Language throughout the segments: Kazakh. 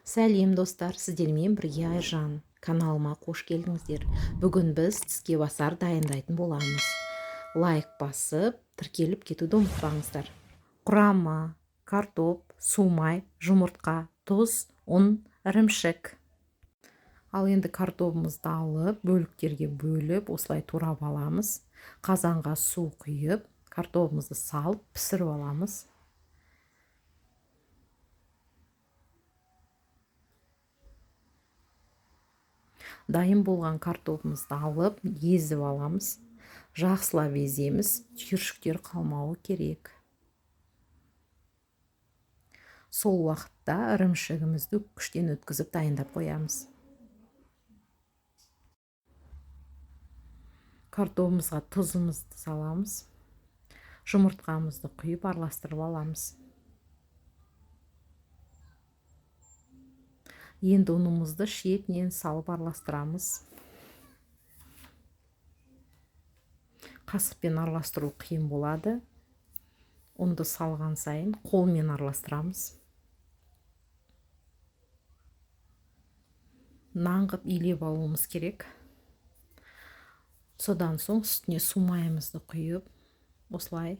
Сәлем достар, сіздермен бірге Айжан. Каналыма қош келдіңіздер. Бүгін біз тіске басар дайындайтын боламыз. Лайк басып, тіркеліп кетуді ұмытпаңыздар. Құрамы: картоп, су-май, жұмыртқа, тұз, ұн, ірімшік. Ал енді картопымызды алып, бөліктерге бөліп, осылай турап аламыз. Қазанға су құйып, картопымызды салып, пісіріп аламыз. Дайын болған картопымызды алып, езіп аламыз. Жақсылап еземіз, түйіршіктер қалмауы керек. Сол уақытта ірімшігімізді үккіштен өткізіп дайындап қоямыз. Картопымызға тұзымызды саламыз. Жұмыртқамызды құйып араластырып аламыз. Енді ұнымызды шетінен салып араластырамыз. Қасықпен араластыру қиын болады. Ұнды салған сайын қолмен араластырамыз. Нан қып илеп алуымыз керек. Содан соң үстіне су-майымызды құйып, осылай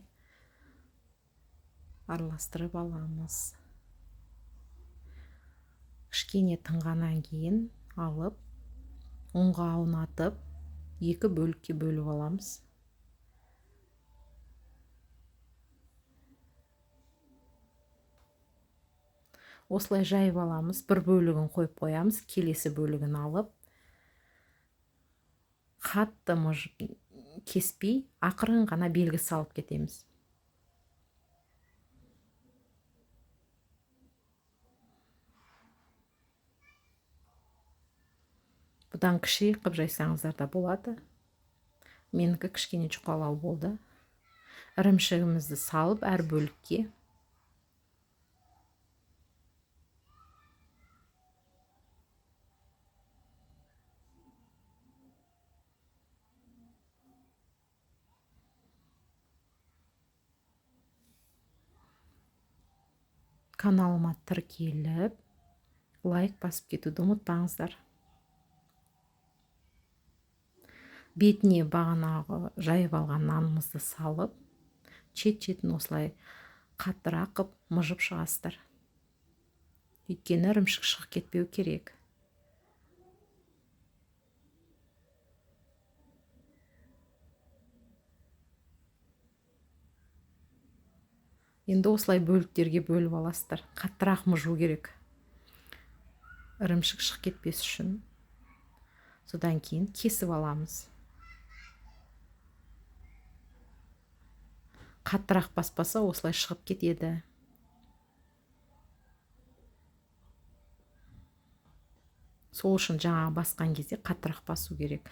араластырып аламыз. Кішкене тынғаннан кейін алып, ұнға аунатып, екі бөлікке бөліп аламыз. Осылай жайып аламыз. Бір бөлігін қойып қоямыз, келесі бөлігін алып, қатты кеспей, ақырын ғана белгі салып кетеміз. Бұдан кіші қып жайсаңыздар да болады. Менікі кішкене жұқалау болды. Ірімшігімізді салып, әр бөлікке каналыма тіркеліп, лайк басып кетуді ұмытпаңыздар. Бетіне бағанағы жайып алған нанымызды салып, шет-шетін осылай қаттырақ қып мұжып шығасыздар. Өйткені ірімшік шығып кетпеу керек. Енді осылай бөліктерге бөліп аласыздар. Қаттырақ мұжу керек. Ірімшік шығып кетпес үшін. Содан кейін кесіп аламыз. Қаттырақ баспаса осылай шығып кетеді. Сол үшін жаңа басқан кезде қаттырақ басу керек.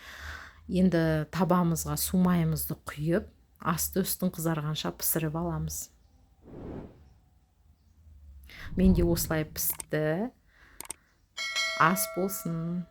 Енді табамызға су-майымызды құйып, асты үстін қызарғанша пісіріп аламыз. Менде осылай пісті. Ас болсын.